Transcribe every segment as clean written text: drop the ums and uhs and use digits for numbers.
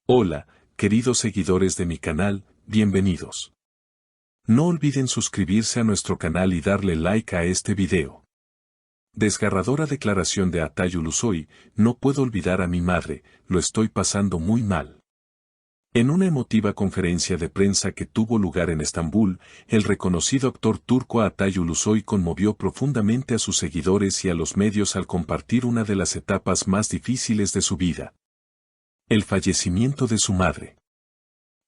Hola, queridos seguidores de mi canal, bienvenidos. No olviden suscribirse a nuestro canal y darle like a este video. Desgarradora declaración de Atay Ulusoy: no puedo olvidar a mi madre, lo estoy pasando muy mal. En una emotiva conferencia de prensa que tuvo lugar en Estambul, el reconocido actor turco Atay Ulusoy conmovió profundamente a sus seguidores y a los medios al compartir una de las etapas más difíciles de su vida: el fallecimiento de su madre.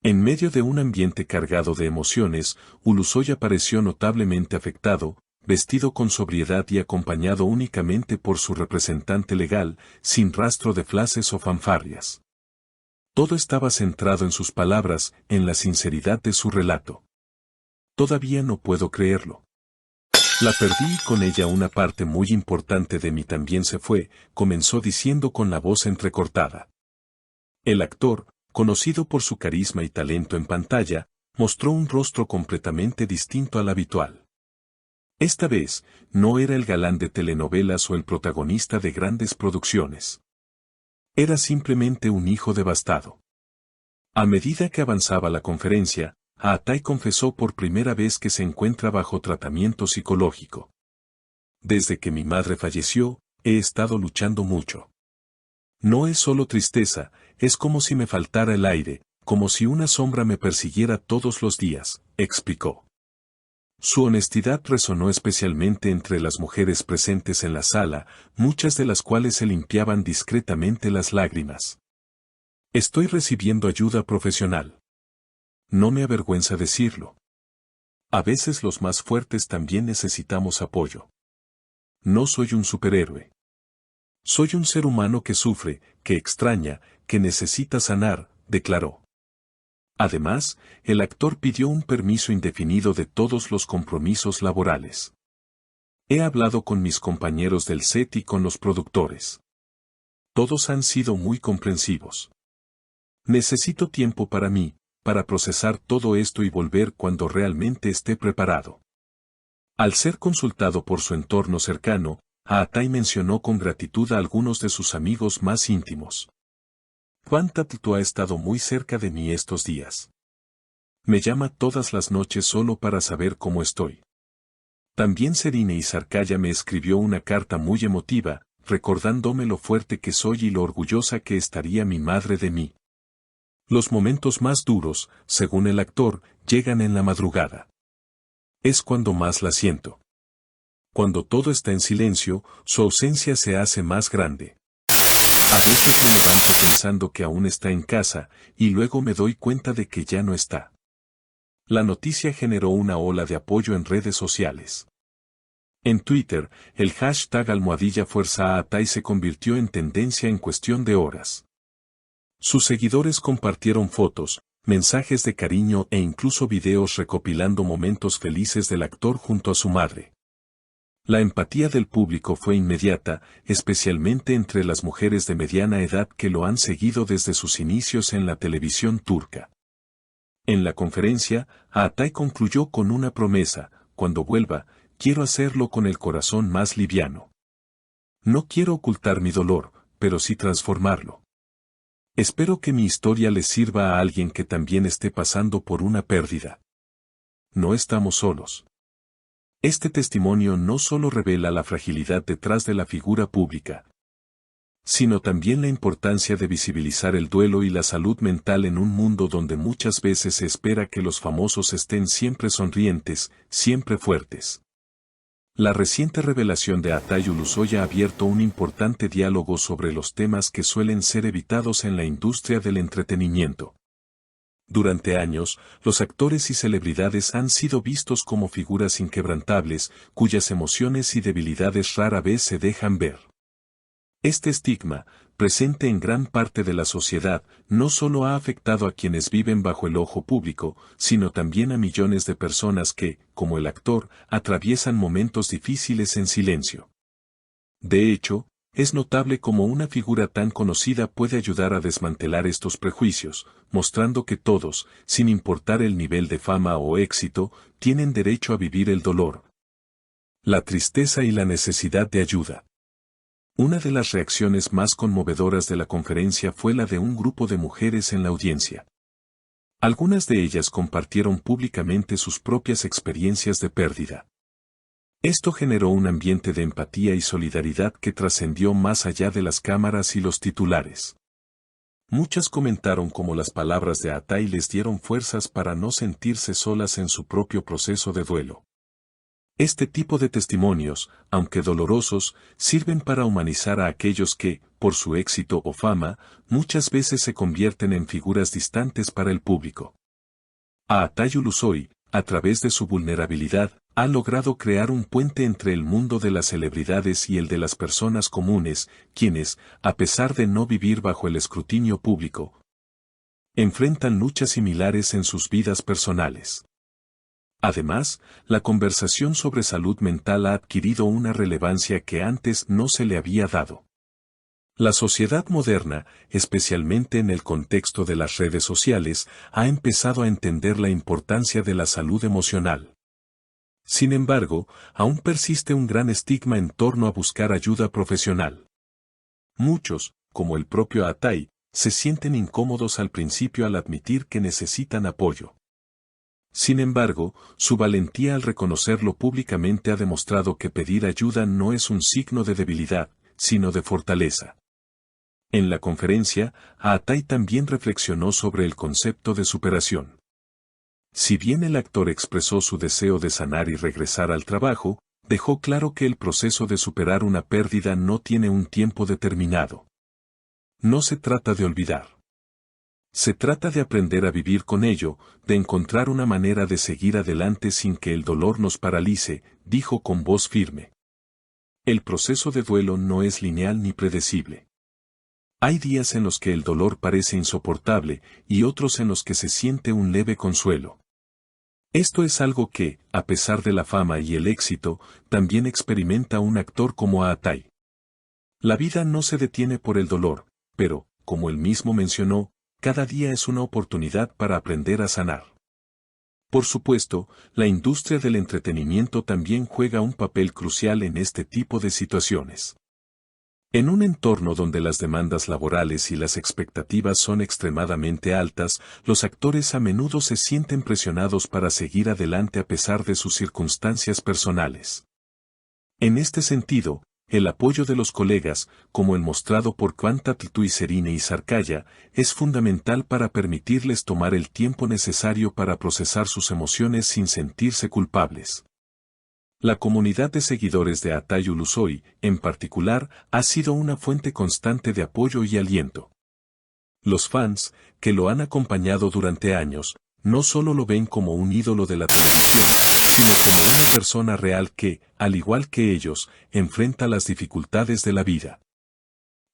En medio de un ambiente cargado de emociones, Ulusoy apareció notablemente afectado, vestido con sobriedad y acompañado únicamente por su representante legal, sin rastro de flashes o fanfarrias. Todo estaba centrado en sus palabras, en la sinceridad de su relato. Todavía no puedo creerlo. La perdí y con ella una parte muy importante de mí también se fue, comenzó diciendo con la voz entrecortada. El actor, conocido por su carisma y talento en pantalla, mostró un rostro completamente distinto al habitual. Esta vez, no era el galán de telenovelas o el protagonista de grandes producciones. Era simplemente un hijo devastado. A medida que avanzaba la conferencia, Atay confesó por primera vez que se encuentra bajo tratamiento psicológico. Desde que mi madre falleció, he estado luchando mucho. No es solo tristeza, es como si me faltara el aire, como si una sombra me persiguiera todos los días, explicó. Su honestidad resonó especialmente entre las mujeres presentes en la sala, muchas de las cuales se limpiaban discretamente las lágrimas. Estoy recibiendo ayuda profesional. No me avergüenza decirlo. A veces los más fuertes también necesitamos apoyo. No soy un superhéroe. Soy un ser humano que sufre, que extraña, que necesita sanar, declaró. Además, el actor pidió un permiso indefinido de todos los compromisos laborales. He hablado con mis compañeros del set y con los productores. Todos han sido muy comprensivos. Necesito tiempo para mí, para procesar todo esto y volver cuando realmente esté preparado. Al ser consultado por su entorno cercano, Atay mencionó con gratitud a algunos de sus amigos más íntimos. Juan Tatito ha estado muy cerca de mí estos días. Me llama todas las noches solo para saber cómo estoy. También Serine Izarcaya me escribió una carta muy emotiva, recordándome lo fuerte que soy y lo orgullosa que estaría mi madre de mí. Los momentos más duros, según el actor, llegan en la madrugada. Es cuando más la siento. Cuando todo está en silencio, su ausencia se hace más grande. A veces me levanto pensando que aún está en casa, y luego me doy cuenta de que ya no está. La noticia generó una ola de apoyo en redes sociales. En Twitter, el hashtag #Fuerza a Atay se convirtió en tendencia en cuestión de horas. Sus seguidores compartieron fotos, mensajes de cariño e incluso videos recopilando momentos felices del actor junto a su madre. La empatía del público fue inmediata, especialmente entre las mujeres de mediana edad que lo han seguido desde sus inicios en la televisión turca. En la conferencia, Atay concluyó con una promesa: cuando vuelva, quiero hacerlo con el corazón más liviano. No quiero ocultar mi dolor, pero sí transformarlo. Espero que mi historia les sirva a alguien que también esté pasando por una pérdida. No estamos solos. Este testimonio no solo revela la fragilidad detrás de la figura pública, sino también la importancia de visibilizar el duelo y la salud mental en un mundo donde muchas veces se espera que los famosos estén siempre sonrientes, siempre fuertes. La reciente revelación de Atay Ulusoy ha abierto un importante diálogo sobre los temas que suelen ser evitados en la industria del entretenimiento. Durante años, los actores y celebridades han sido vistos como figuras inquebrantables, cuyas emociones y debilidades rara vez se dejan ver. Este estigma, presente en gran parte de la sociedad, no solo ha afectado a quienes viven bajo el ojo público, sino también a millones de personas que, como el actor, atraviesan momentos difíciles en silencio. De hecho, es notable cómo una figura tan conocida puede ayudar a desmantelar estos prejuicios, mostrando que todos, sin importar el nivel de fama o éxito, tienen derecho a vivir el dolor, la tristeza y la necesidad de ayuda. Una de las reacciones más conmovedoras de la conferencia fue la de un grupo de mujeres en la audiencia. Algunas de ellas compartieron públicamente sus propias experiencias de pérdida. Esto generó un ambiente de empatía y solidaridad que trascendió más allá de las cámaras y los titulares. Muchas comentaron cómo las palabras de Atay les dieron fuerzas para no sentirse solas en su propio proceso de duelo. Este tipo de testimonios, aunque dolorosos, sirven para humanizar a aquellos que, por su éxito o fama, muchas veces se convierten en figuras distantes para el público. Atay Ulusoy, a través de su vulnerabilidad, ha logrado crear un puente entre el mundo de las celebridades y el de las personas comunes, quienes, a pesar de no vivir bajo el escrutinio público, enfrentan luchas similares en sus vidas personales. Además, la conversación sobre salud mental ha adquirido una relevancia que antes no se le había dado. La sociedad moderna, especialmente en el contexto de las redes sociales, ha empezado a entender la importancia de la salud emocional. Sin embargo, aún persiste un gran estigma en torno a buscar ayuda profesional. Muchos, como el propio Atay, se sienten incómodos al principio al admitir que necesitan apoyo. Sin embargo, su valentía al reconocerlo públicamente ha demostrado que pedir ayuda no es un signo de debilidad, sino de fortaleza. En la conferencia, Atay también reflexionó sobre el concepto de superación. Si bien el actor expresó su deseo de sanar y regresar al trabajo, dejó claro que el proceso de superar una pérdida no tiene un tiempo determinado. No se trata de olvidar. Se trata de aprender a vivir con ello, de encontrar una manera de seguir adelante sin que el dolor nos paralice, dijo con voz firme. El proceso de duelo no es lineal ni predecible. Hay días en los que el dolor parece insoportable y otros en los que se siente un leve consuelo. Esto es algo que, a pesar de la fama y el éxito, también experimenta un actor como Atay. La vida no se detiene por el dolor, pero, como él mismo mencionó, cada día es una oportunidad para aprender a sanar. Por supuesto, la industria del entretenimiento también juega un papel crucial en este tipo de situaciones. En un entorno donde las demandas laborales y las expectativas son extremadamente altas, los actores a menudo se sienten presionados para seguir adelante a pesar de sus circunstancias personales. En este sentido, el apoyo de los colegas, como el mostrado por Quanta Serine y Sarkaya, es fundamental para permitirles tomar el tiempo necesario para procesar sus emociones sin sentirse culpables. La comunidad de seguidores de Atay Ulusoy, en particular, ha sido una fuente constante de apoyo y aliento. Los fans, que lo han acompañado durante años, no solo lo ven como un ídolo de la televisión, sino como una persona real que, al igual que ellos, enfrenta las dificultades de la vida.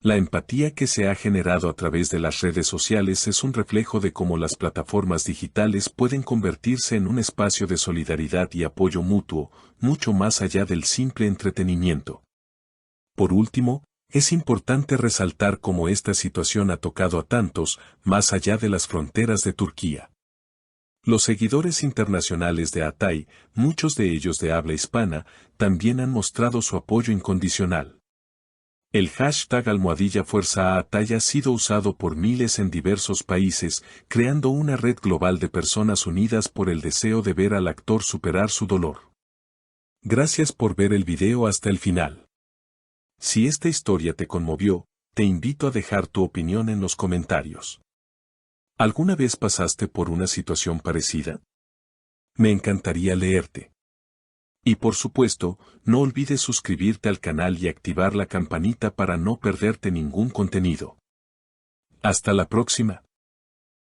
La empatía que se ha generado a través de las redes sociales es un reflejo de cómo las plataformas digitales pueden convertirse en un espacio de solidaridad y apoyo mutuo, mucho más allá del simple entretenimiento. Por último, es importante resaltar cómo esta situación ha tocado a tantos, más allá de las fronteras de Turquía. Los seguidores internacionales de Atay, muchos de ellos de habla hispana, también han mostrado su apoyo incondicional. El hashtag #Fuerza Atay ha sido usado por miles en diversos países, creando una red global de personas unidas por el deseo de ver al actor superar su dolor. Gracias por ver el video hasta el final. Si esta historia te conmovió, te invito a dejar tu opinión en los comentarios. ¿Alguna vez pasaste por una situación parecida? Me encantaría leerte. Y por supuesto, no olvides suscribirte al canal y activar la campanita para no perderte ningún contenido. Hasta la próxima.